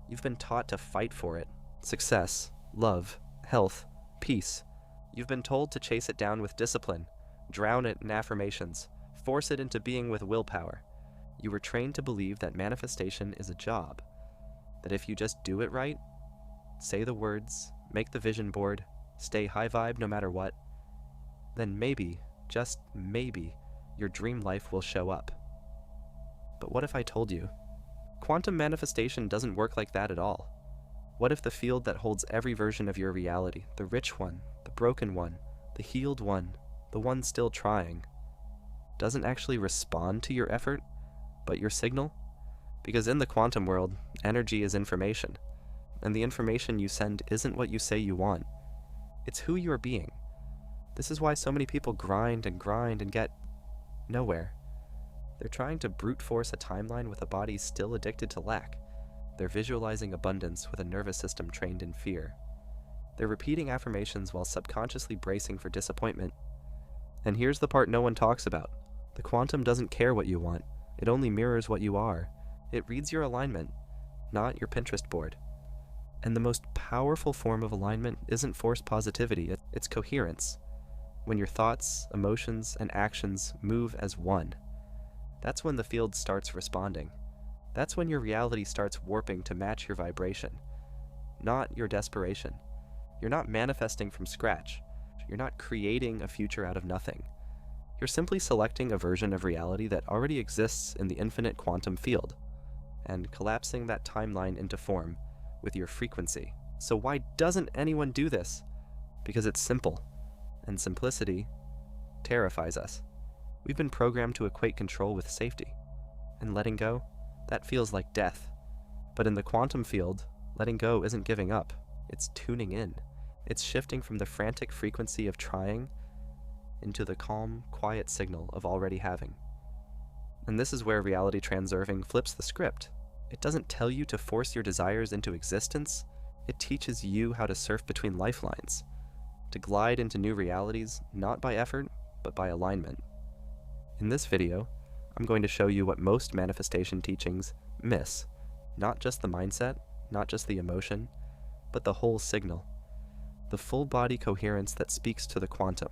You've been taught to fight for it. Success, love, health, peace. You've been told to chase it down with discipline, drown it in affirmations, force it into being with willpower. You were trained to believe that manifestation is a job, that if you just do it right, say the words, make the vision board, stay high vibe no matter what, then maybe, just maybe, your dream life will show up. But what if I told you? Quantum manifestation doesn't work like that at all. What if the field that holds every version of your reality, the rich one, the broken one, the healed one, the one still trying, doesn't actually respond to your effort, but your signal? Because in the quantum world, energy is information, and the information you send isn't what you say you want. It's who you are being. This is why so many people grind and get nowhere. They're trying to brute force a timeline with a body still addicted to lack. They're visualizing abundance with a nervous system trained in fear. They're repeating affirmations while subconsciously bracing for disappointment. And here's the part no one talks about. The quantum doesn't care what you want. It only mirrors what you are. It reads your alignment, not your Pinterest board. And the most powerful form of alignment isn't forced positivity, it's coherence. When your thoughts, emotions, and actions move as one, that's when the field starts responding. That's when your reality starts warping to match your vibration, not your desperation. You're not manifesting from scratch. You're not creating a future out of nothing. You're simply selecting a version of reality that already exists in the infinite quantum field, and collapsing that timeline into form with your frequency. So why doesn't anyone do this? Because it's simple, and simplicity terrifies us. We've been programmed to equate control with safety, and letting go, that feels like death. But in the quantum field, letting go isn't giving up, it's tuning in. It's shifting from the frantic frequency of trying into the calm, quiet signal of already having. And this is where reality transurfing flips the script. It doesn't tell you to force your desires into existence, it teaches you how to surf between lifelines, to glide into new realities, not by effort, but by alignment. In this video, I'm going to show you what most manifestation teachings miss. Not just the mindset, not just the emotion, but the whole signal. The full body coherence that speaks to the quantum.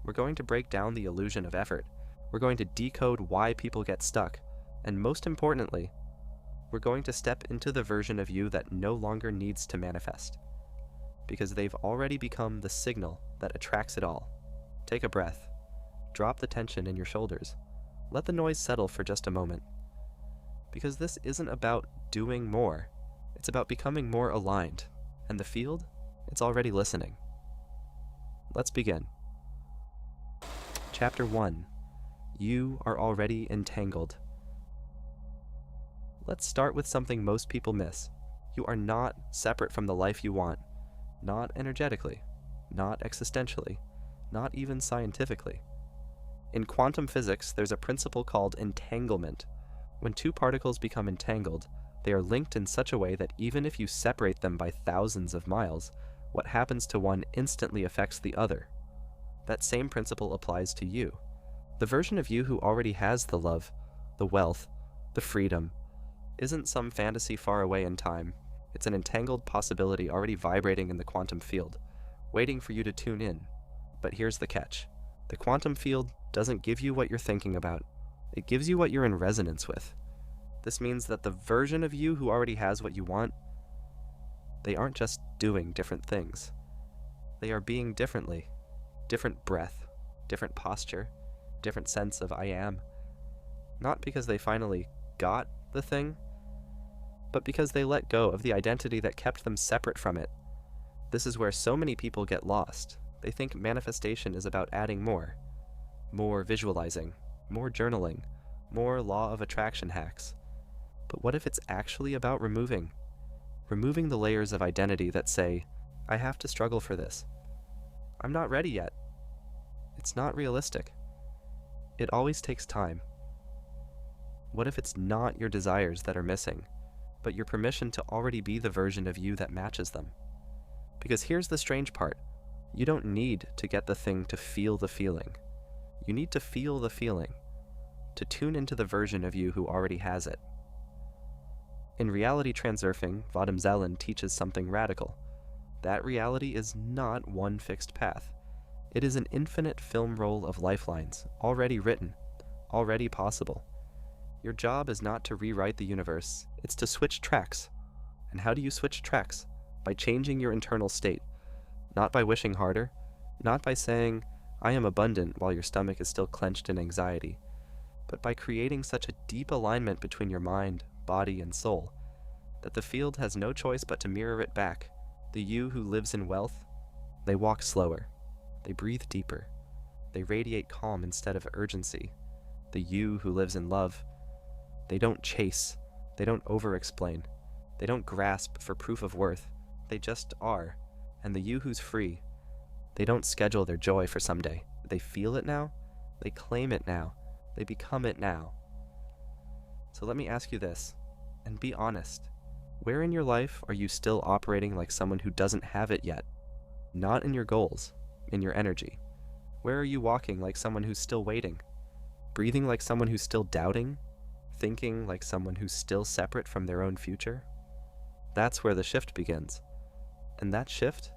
We're going to break down the illusion of effort. We're going to decode why people get stuck. And most importantly, we're going to step into the version of you that no longer needs to manifest. Because they've already become the signal that attracts it all. Take a breath. Drop the tension in your shoulders. Let the noise settle for just a moment. Because this isn't about doing more. It's about becoming more aligned. And the field? It's already listening. Let's begin. Chapter 1. You are already entangled. Let's start with something most people miss. You are not separate from the life you want. Not energetically. Not existentially. Not even scientifically. In quantum physics, there's a principle called entanglement. When two particles become entangled, they are linked in such a way that even if you separate them by thousands of miles, what happens to one instantly affects the other. That same principle applies to you. The version of you who already has the love, the wealth, the freedom, isn't some fantasy far away in time. It's an entangled possibility already vibrating in the quantum field, waiting for you to tune in. But here's the catch. The quantum field doesn't give you what you're thinking about. It gives you what you're in resonance with. This means that the version of you who already has what you want, they aren't just doing different things. They are being differently. Different breath, different posture, different sense of I am. Not because they finally got the thing, but because they let go of the identity that kept them separate from it. This is where so many people get lost. They think manifestation is about adding more visualizing, more journaling, more law of attraction hacks. But what if it's actually about removing the layers of identity that say, I have to struggle for this. I'm not ready yet. It's not realistic. It always takes time. What if it's not your desires that are missing, but your permission to already be the version of you that matches them? Because here's the strange part. You don't need to get the thing to feel the feeling. You need to feel the feeling, to tune into the version of you who already has it. In reality transurfing, Vadim Zeland teaches something radical. That reality is not one fixed path. It is an infinite film roll of lifelines, already written, already possible. Your job is not to rewrite the universe, it's to switch tracks. And how do you switch tracks? By changing your internal state. Not by wishing harder, not by saying, I am abundant while your stomach is still clenched in anxiety, but by creating such a deep alignment between your mind, body, and soul, that the field has no choice but to mirror it back. The you who lives in wealth, they walk slower, they breathe deeper, they radiate calm instead of urgency. The you who lives in love, they don't chase, they don't over-explain, they don't grasp for proof of worth, they just are. And the you who's free, they don't schedule their joy for someday. They feel it now, they claim it now, they become it now. So let me ask you this, and be honest. Where in your life are you still operating like someone who doesn't have it yet? Not in your goals, in your energy. Where are you walking like someone who's still waiting? Breathing like someone who's still doubting? Thinking like someone who's still separate from their own future? That's where the shift begins. And that shift,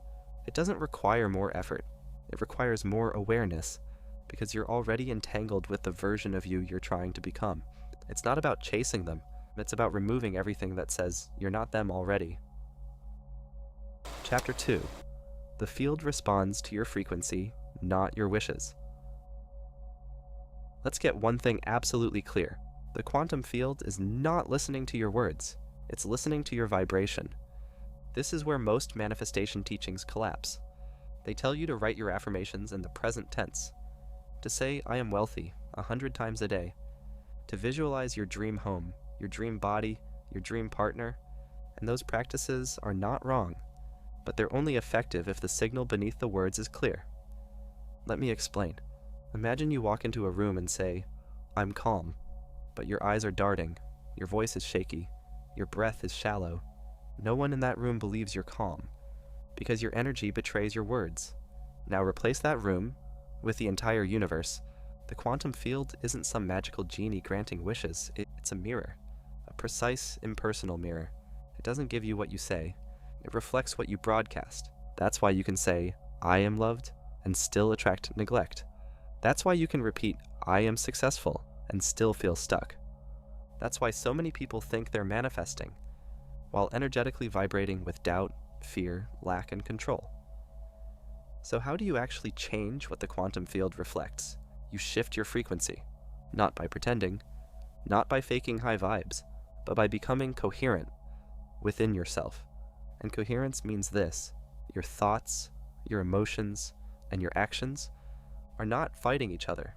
it doesn't require more effort. It requires more awareness, because you're already entangled with the version of you you're trying to become. It's not about chasing them. It's about removing everything that says you're not them already. Chapter 2. The field responds to your frequency, not your wishes. Let's get one thing absolutely clear. The quantum field is not listening to your words. It's listening to your vibration. This is where most manifestation teachings collapse. They tell you to write your affirmations in the present tense, to say, I am wealthy, 100 times a day, to visualize your dream home, your dream body, your dream partner, and those practices are not wrong, but they're only effective if the signal beneath the words is clear. Let me explain. Imagine you walk into a room and say, I'm calm, but your eyes are darting, your voice is shaky, your breath is shallow. No one in that room believes you're calm, because your energy betrays your words. Now replace that room with the entire universe. The quantum field isn't some magical genie granting wishes, it's a mirror. A precise, impersonal mirror. It doesn't give you what you say, it reflects what you broadcast. That's why you can say, I am loved, and still attract neglect. That's why you can repeat, I am successful, and still feel stuck. That's why so many people think they're manifesting, while energetically vibrating with doubt, fear, lack, and control. So how do you actually change what the quantum field reflects? You shift your frequency, not by pretending, not by faking high vibes, but by becoming coherent within yourself. And coherence means this: your thoughts, your emotions, and your actions are not fighting each other.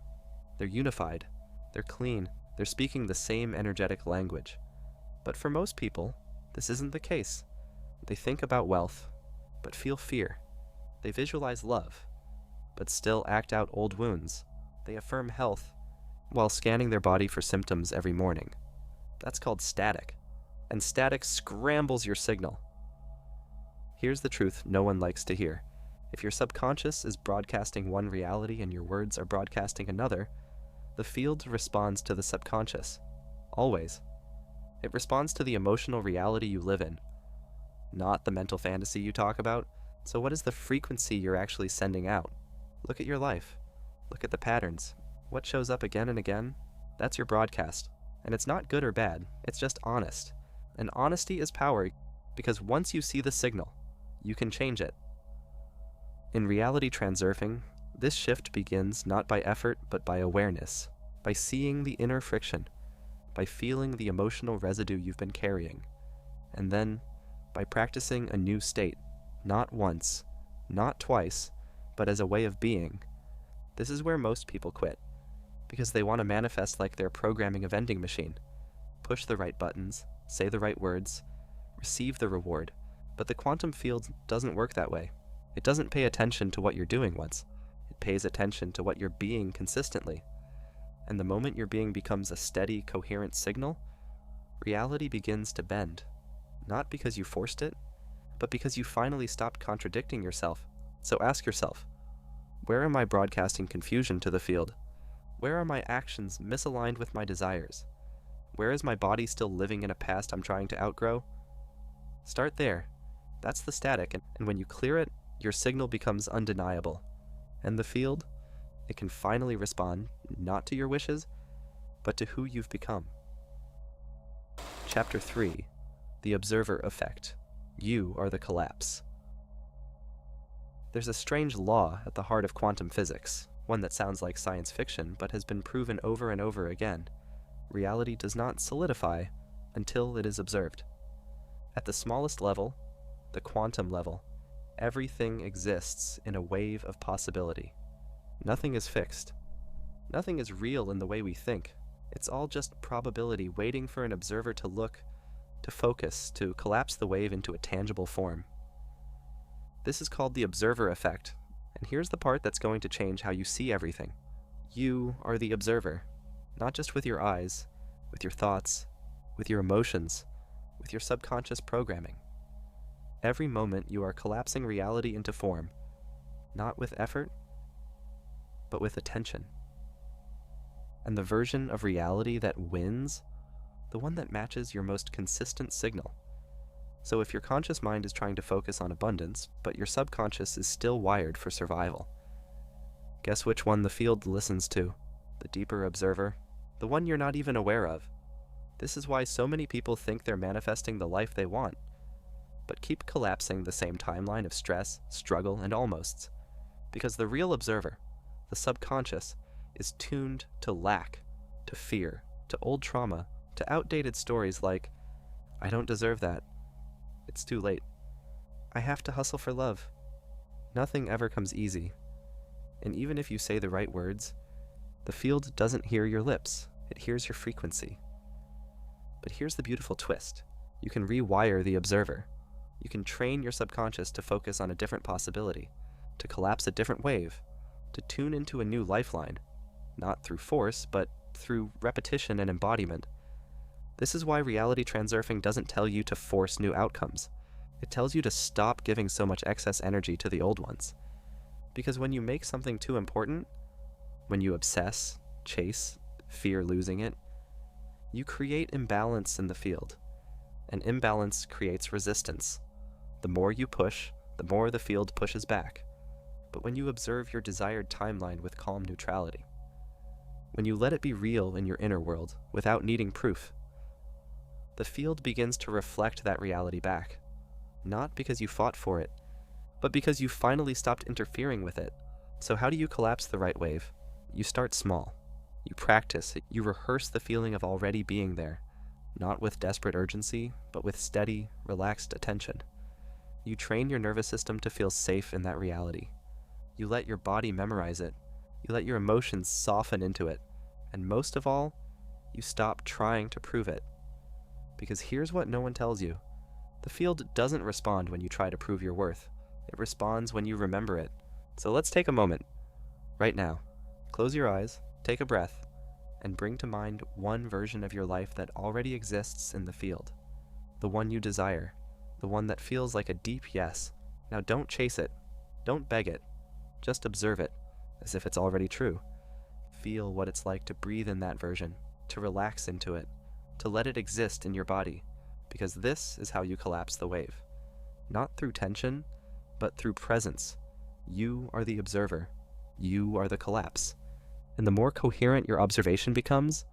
They're unified, they're clean, they're speaking the same energetic language. But for most people, this isn't the case. They think about wealth, but feel fear. They visualize love, but still act out old wounds. They affirm health, while scanning their body for symptoms every morning. That's called static, and static scrambles your signal. Here's the truth no one likes to hear. If your subconscious is broadcasting one reality and your words are broadcasting another, the field responds to the subconscious. Always. It responds to the emotional reality you live in, not the mental fantasy you talk about. So what is the frequency you're actually sending out? Look at your life. Look at the patterns. What shows up again and again? That's your broadcast. And it's not good or bad, it's just honest. And honesty is power, because once you see the signal, you can change it. In reality transurfing, this shift begins not by effort but by awareness, by seeing the inner friction, by feeling the emotional residue you've been carrying, and then by practicing a new state, not once, not twice, but as a way of being. This is where most people quit, because they want to manifest like they're programming a vending machine. Push the right buttons, say the right words, receive the reward. But the quantum field doesn't work that way. It doesn't pay attention to what you're doing once. It pays attention to what you're being consistently. And the moment your being becomes a steady, coherent signal, reality begins to bend. Not because you forced it, but because you finally stopped contradicting yourself. So ask yourself, where am I broadcasting confusion to the field? Where are my actions misaligned with my desires? Where is my body still living in a past I'm trying to outgrow? Start there. That's the static, and when you clear it, your signal becomes undeniable. And the field, it can finally respond, not to your wishes, but to who you've become. Chapter 3. The Observer Effect. You are the collapse. There's a strange law at the heart of quantum physics, one that sounds like science fiction, but has been proven over and over again. Reality does not solidify until it is observed. At the smallest level, the quantum level, everything exists in a wave of possibility. Nothing is fixed. Nothing is real in the way we think. It's all just probability waiting for an observer to look, to focus, to collapse the wave into a tangible form. This is called the observer effect, and here's the part that's going to change how you see everything. You are the observer, not just with your eyes, with your thoughts, with your emotions, with your subconscious programming. Every moment you are collapsing reality into form, not with effort, but with attention. And the version of reality that wins, the one that matches your most consistent signal. So if your conscious mind is trying to focus on abundance, but your subconscious is still wired for survival, guess which one the field listens to? The deeper observer, the one you're not even aware of. This is why so many people think they're manifesting the life they want, but keep collapsing the same timeline of stress, struggle, and almosts. Because the real observer, the subconscious, is tuned to lack, to fear, to old trauma, to outdated stories like, I don't deserve that. It's too late. I have to hustle for love. Nothing ever comes easy. And even if you say the right words, the field doesn't hear your lips, it hears your frequency. But here's the beautiful twist. You can rewire the observer. You can train your subconscious to focus on a different possibility, to collapse a different wave, to tune into a new lifeline, not through force, but through repetition and embodiment. This is why reality transurfing doesn't tell you to force new outcomes. It tells you to stop giving so much excess energy to the old ones. Because when you make something too important, when you obsess, chase, fear losing it, you create imbalance in the field. And imbalance creates resistance. The more you push, the more the field pushes back. But when you observe your desired timeline with calm neutrality, when you let it be real in your inner world without needing proof, the field begins to reflect that reality back. Not because you fought for it, but because you finally stopped interfering with it. So how do you collapse the right wave? You start small. You practice. You rehearse the feeling of already being there. Not with desperate urgency, but with steady, relaxed attention. You train your nervous system to feel safe in that reality. You let your body memorize it. You let your emotions soften into it. And most of all, you stop trying to prove it. Because here's what no one tells you. The field doesn't respond when you try to prove your worth. It responds when you remember it. So let's take a moment. Right now, close your eyes, take a breath, and bring to mind one version of your life that already exists in the field. The one you desire. The one that feels like a deep yes. Now don't chase it. Don't beg it. Just observe it, as if it's already true. Feel what it's like to breathe in that version, to relax into it, to let it exist in your body, because this is how you collapse the wave. Not through tension, but through presence. You are the observer. You are the collapse. And the more coherent your observation becomes,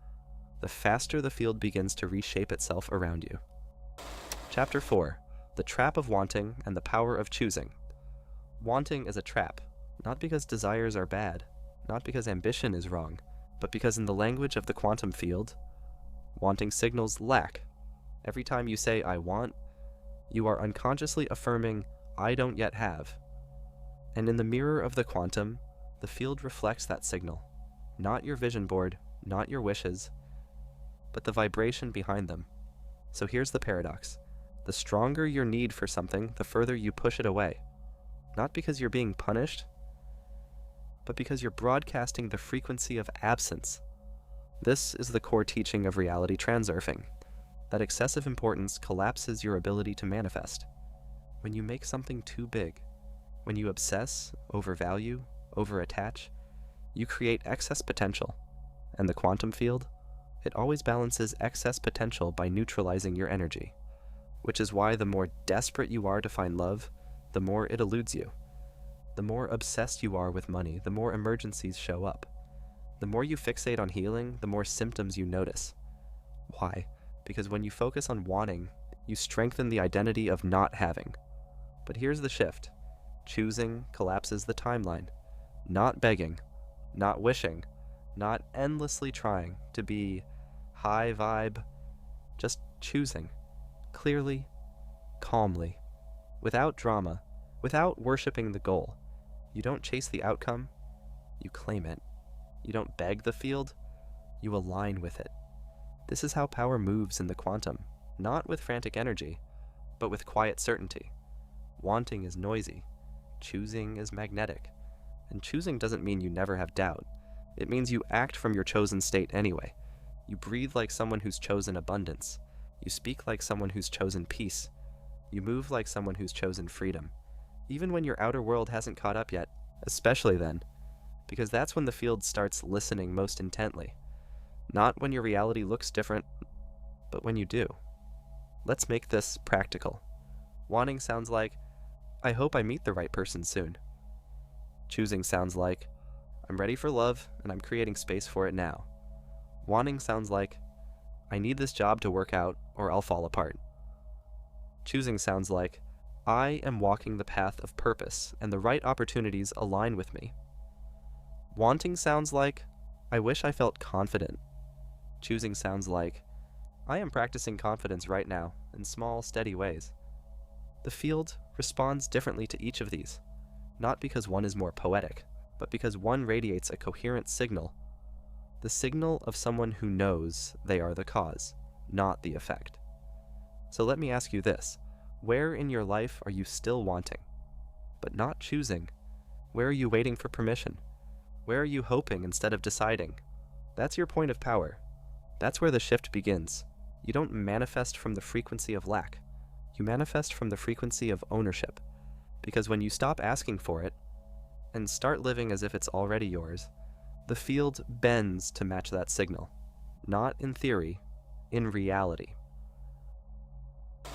the faster the field begins to reshape itself around you. Chapter 4. The Trap of Wanting and the Power of Choosing. Wanting is a trap, not because desires are bad, not because ambition is wrong, but because in the language of the quantum field, wanting signals lack. Every time you say, I want, you are unconsciously affirming, I don't yet have. And in the mirror of the quantum, the field reflects that signal. Not your vision board, not your wishes, but the vibration behind them. So here's the paradox. The stronger your need for something, the further you push it away. Not because you're being punished, but because you're broadcasting the frequency of absence. This is the core teaching of reality transurfing, that excessive importance collapses your ability to manifest. When you make something too big, when you obsess, overvalue, overattach, you create excess potential, and the quantum field, It always balances excess potential by neutralizing your energy, which is why the more desperate you are to find love, the more it eludes you. The more obsessed you are with money, the more emergencies show up. The more you fixate on healing, the more symptoms you notice. Why? Because when you focus on wanting, you strengthen the identity of not having. But here's the shift. Choosing collapses the timeline. Not begging, not wishing, not endlessly trying to be high vibe, just choosing, clearly, calmly, without drama, without worshiping the goal. You don't chase the outcome, you claim it. You don't beg the field, you align with it. This is how power moves in the quantum, not with frantic energy, but with quiet certainty. Wanting is noisy, choosing is magnetic. And choosing doesn't mean you never have doubt. It means you act from your chosen state anyway. You breathe like someone who's chosen abundance. You speak like someone who's chosen peace. You move like someone who's chosen freedom. Even when your outer world hasn't caught up yet, especially then, because that's when the field starts listening most intently. Not when your reality looks different, but when you do. Let's make this practical. Wanting sounds like, I hope I meet the right person soon. Choosing sounds like, I'm ready for love and I'm creating space for it now. Wanting sounds like, I need this job to work out or I'll fall apart. Choosing sounds like, I am walking the path of purpose and the right opportunities align with me. Wanting sounds like, I wish I felt confident. Choosing sounds like, I am practicing confidence right now in small, steady ways. The field responds differently to each of these, not because one is more poetic, but because one radiates a coherent signal, the signal of someone who knows they are the cause, not the effect. So let me ask you this. Where in your life are you still wanting, but not choosing? Where are you waiting for permission? Where are you hoping instead of deciding? That's your point of power. That's where the shift begins. You don't manifest from the frequency of lack. You manifest from the frequency of ownership. Because when you stop asking for it, and start living as if it's already yours, the field bends to match that signal. Not in theory, in reality.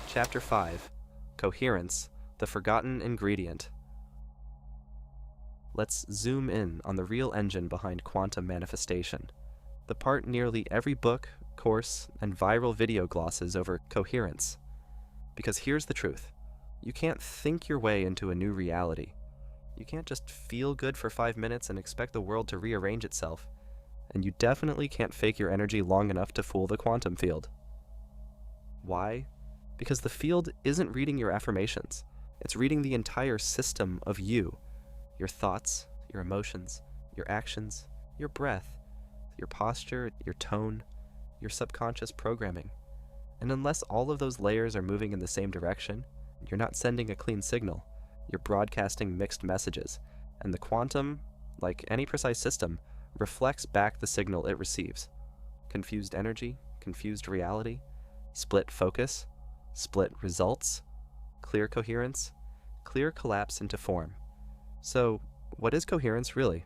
Chapter 5. Coherence, the forgotten ingredient. Let's zoom in on the real engine behind quantum manifestation, the part nearly every book, course, and viral video glosses over coherence. Because here's the truth. You can't think your way into a new reality. You can't just feel good for 5 minutes and expect the world to rearrange itself. And you definitely can't fake your energy long enough to fool the quantum field. Why? Because the field isn't reading your affirmations. It's reading the entire system of you. Your thoughts, your emotions, your actions, your breath, your posture, your tone, your subconscious programming. And unless all of those layers are moving in the same direction, you're not sending a clean signal. You're broadcasting mixed messages. And the quantum, like any precise system, reflects back the signal it receives. Confused energy, confused reality, split focus, split results, clear coherence, clear collapse into form. So, what is coherence really?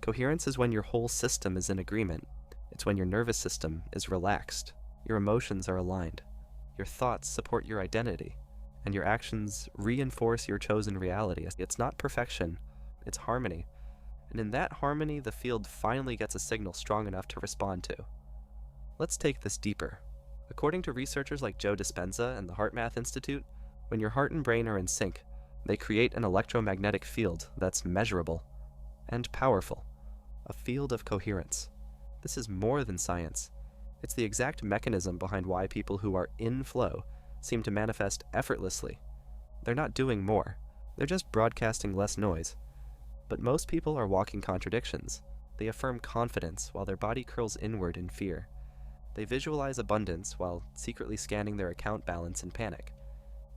Coherence is when your whole system is in agreement. It's when your nervous system is relaxed, your emotions are aligned, your thoughts support your identity, and your actions reinforce your chosen reality. It's not perfection, it's harmony. And in that harmony, the field finally gets a signal strong enough to respond to. Let's take this deeper. According to researchers like Joe Dispenza and the HeartMath Institute, when your heart and brain are in sync, they create an electromagnetic field that's measurable and powerful, a field of coherence. This is more than science. It's the exact mechanism behind why people who are in flow seem to manifest effortlessly. They're not doing more, they're just broadcasting less noise. But most people are walking contradictions. They affirm confidence while their body curls inward in fear. They visualize abundance while secretly scanning their account balance in panic.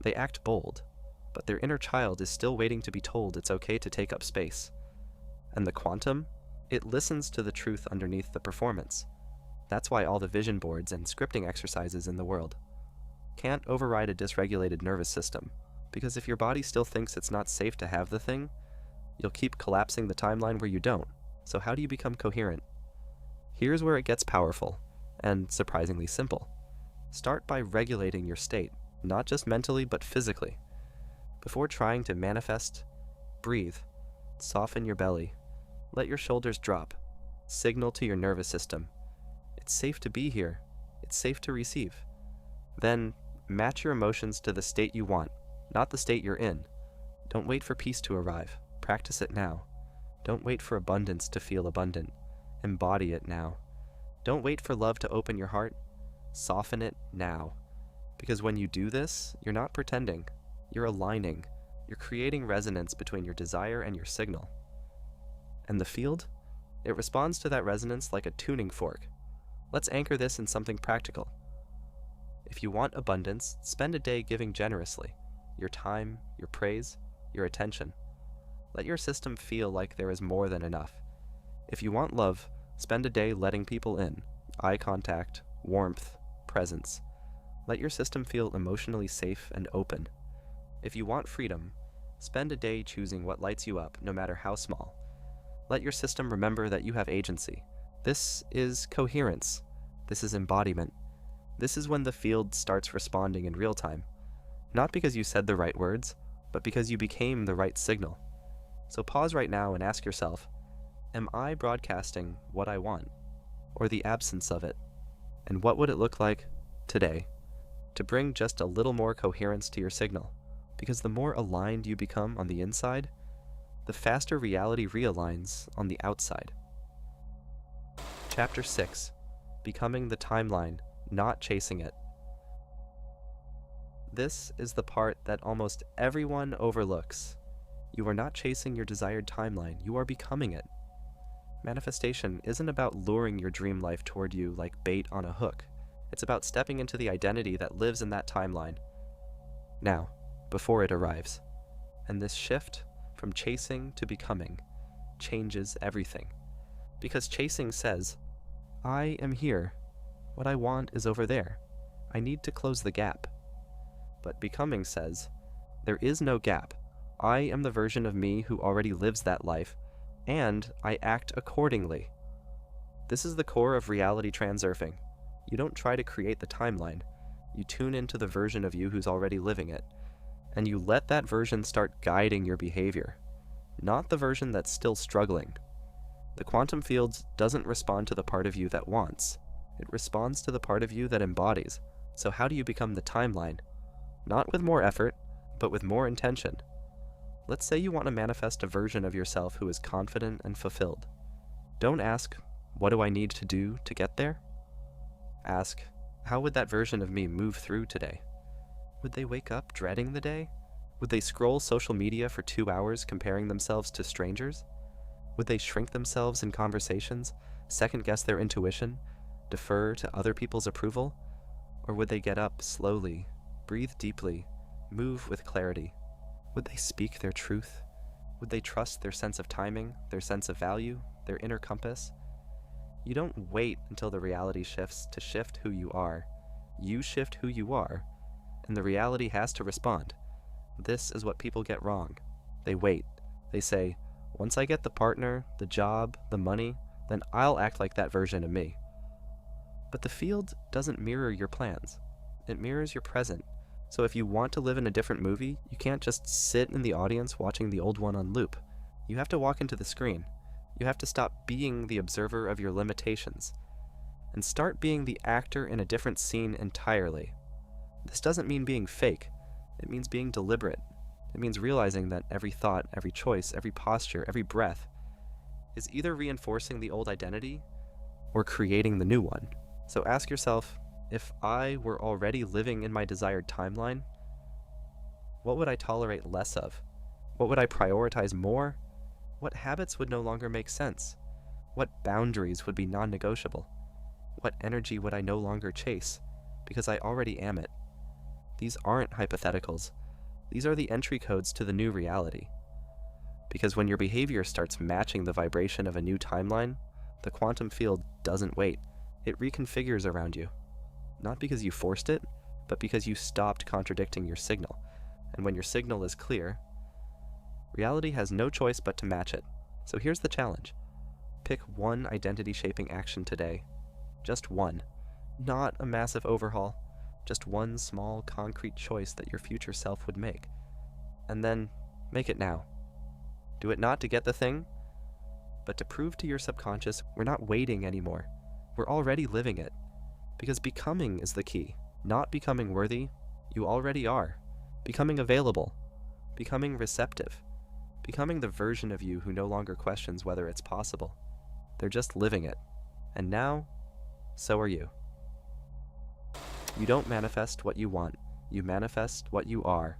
They act bold, but their inner child is still waiting to be told it's okay to take up space. And the quantum? It listens to the truth underneath the performance. That's why all the vision boards and scripting exercises in the world can't override a dysregulated nervous system, because if your body still thinks it's not safe to have the thing, you'll keep collapsing the timeline where you don't. So how do you become coherent? Here's where it gets powerful. and surprisingly simple. Start by regulating your state, not just mentally but physically. Before trying to manifest, breathe, soften your belly, let your shoulders drop, signal to your nervous system. It's safe to be here, it's safe to receive. Then, match your emotions to the state you want, not the state you're in. Don't wait for peace to arrive, practice it now. Don't wait for abundance to feel abundant, embody it now. Don't wait for love to open your heart, soften it now. Because when you do this, you're not pretending, you're aligning, you're creating resonance between your desire and your signal. And the field? It responds to that resonance like a tuning fork. Let's anchor this in something practical. If you want abundance, spend a day giving generously. Your time, your praise, your attention. Let your system feel like there is more than enough. If you want love, spend a day letting people in. Eye contact, warmth, presence. Let your system feel emotionally safe and open. If you want freedom, spend a day choosing what lights you up, no matter how small. Let your system remember that you have agency. This is coherence. This is embodiment. This is when the field starts responding in real time. Not because you said the right words, but because you became the right signal. So pause right now and ask yourself, am I broadcasting what I want, or the absence of it? And what would it look like today to bring just a little more coherence to your signal? Because the more aligned you become on the inside, the faster reality realigns on the outside. Chapter 6. Becoming the timeline, not chasing it. This is the part that almost everyone overlooks. You are not chasing your desired timeline, you are becoming it. Manifestation isn't about luring your dream life toward you like bait on a hook. It's about stepping into the identity that lives in that timeline. Now, before it arrives. And this shift from chasing to becoming changes everything. Because chasing says, I am here. What I want is over there. I need to close the gap. But becoming says, there is no gap. I am the version of me who already lives that life, and I act accordingly. This is the core of reality transurfing. You don't try to create the timeline. You tune into the version of you who's already living it, and you let that version start guiding your behavior, not the version that's still struggling. The quantum field doesn't respond to the part of you that wants. It responds to the part of you that embodies. So how do you become the timeline? Not with more effort, but with more intention. Let's say you want to manifest a version of yourself who is confident and fulfilled. Don't ask, what do I need to do to get there? Ask, how would that version of me move through today? Would they wake up dreading the day? Would they scroll social media for 2 hours comparing themselves to strangers? Would they shrink themselves in conversations, second-guess their intuition, defer to other people's approval? Or would they get up slowly, breathe deeply, move with clarity? Would they speak their truth? Would they trust their sense of timing, their sense of value, their inner compass? You don't wait until the reality shifts to shift who you are. You shift who you are, and the reality has to respond. This is what people get wrong. They wait. They say, once I get the partner, the job, the money, then I'll act like that version of me. But the field doesn't mirror your plans. It mirrors your present. So if you want to live in a different movie, you can't just sit in the audience watching the old one on loop. You have to walk into the screen. You have to stop being the observer of your limitations and start being the actor in a different scene entirely. This doesn't mean being fake. It means being deliberate. It means realizing that every thought, every choice, every posture, every breath is either reinforcing the old identity or creating the new one. So ask yourself, if I were already living in my desired timeline, what would I tolerate less of? What would I prioritize more? What habits would no longer make sense? What boundaries would be non-negotiable? What energy would I no longer chase? Because I already am it. These aren't hypotheticals. These are the entry codes to the new reality. Because when your behavior starts matching the vibration of a new timeline, the quantum field doesn't wait. It reconfigures around you. Not because you forced it, but because you stopped contradicting your signal. And when your signal is clear, reality has no choice but to match it. So here's the challenge. Pick one identity-shaping action today. Just one. Not a massive overhaul, just one small, concrete choice that your future self would make. And then, make it now. Do it not to get the thing, but to prove to your subconscious we're not waiting anymore. We're already living it. Because becoming is the key. Not becoming worthy, you already are. Becoming available. Becoming receptive. Becoming the version of you who no longer questions whether it's possible. They're just living it. And now, so are you. You don't manifest what you want. You manifest what you are.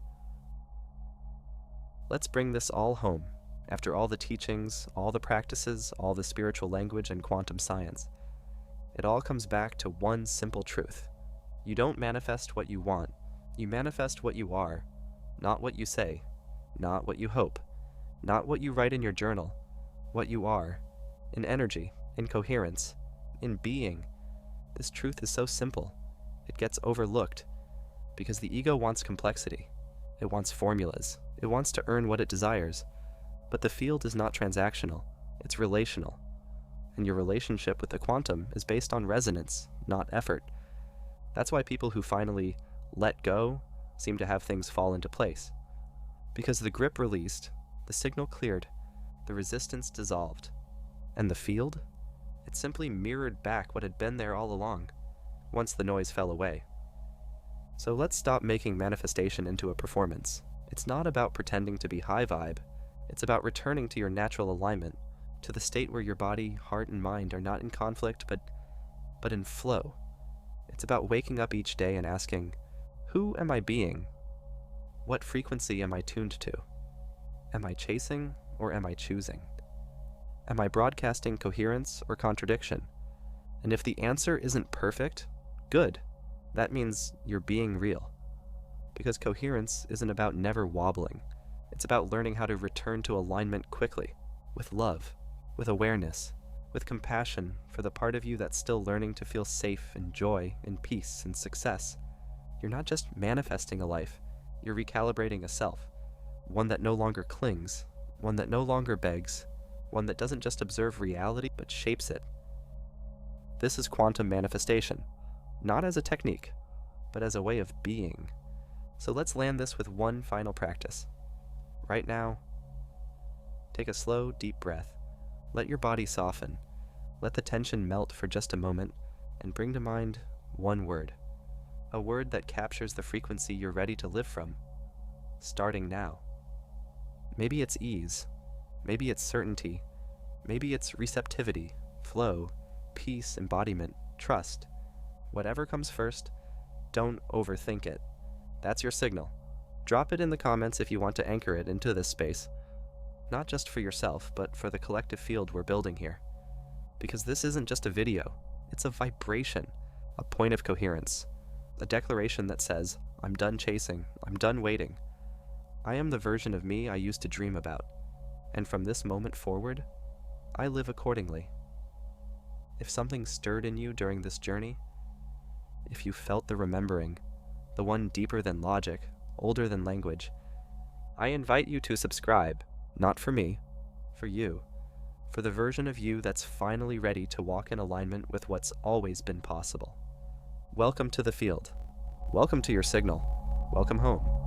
Let's bring this all home. After all the teachings, all the practices, all the spiritual language and quantum science, it all comes back to one simple truth. You don't manifest what you want. You manifest what you are, not what you say, not what you hope, not what you write in your journal, what you are, in energy, in coherence, in being. This truth is so simple. It gets overlooked because the ego wants complexity. It wants formulas. It wants to earn what it desires. But the field is not transactional. It's relational. And your relationship with the quantum is based on resonance, not effort. That's why people who finally let go seem to have things fall into place. Because the grip released, the signal cleared, the resistance dissolved. And the field? It simply mirrored back what had been there all along, once the noise fell away. So let's stop making manifestation into a performance. It's not about pretending to be high vibe. It's about returning to your natural alignment, to the state where your body, heart, and mind are not in conflict, but in flow. It's about waking up each day and asking, who am I being? What frequency am I tuned to? Am I chasing or am I choosing? Am I broadcasting coherence or contradiction? And if the answer isn't perfect, good. That means you're being real. Because coherence isn't about never wobbling. It's about learning how to return to alignment quickly, with love, with awareness, with compassion for the part of you that's still learning to feel safe and joy and peace and success. You're not just manifesting a life, you're recalibrating a self, one that no longer clings, one that no longer begs, one that doesn't just observe reality but shapes it. This is quantum manifestation, not as a technique, but as a way of being. So let's land this with one final practice. Right now, take a slow, deep breath. Let your body soften. Let the tension melt for just a moment, and bring to mind one word. A word that captures the frequency you're ready to live from, starting now. Maybe it's ease. Maybe it's certainty. Maybe it's receptivity, flow, peace, embodiment, trust. Whatever comes first, don't overthink it. That's your signal. Drop it in the comments if you want to anchor it into this space. Not just for yourself, but for the collective field we're building here. Because this isn't just a video, it's a vibration, a point of coherence, a declaration that says, I'm done chasing, I'm done waiting. I am the version of me I used to dream about, and from this moment forward, I live accordingly. If something stirred in you during this journey, if you felt the remembering, the one deeper than logic, older than language, I invite you to subscribe, not for me, for you, for the version of you that's finally ready to walk in alignment with what's always been possible. Welcome to the field. Welcome to your signal. Welcome home.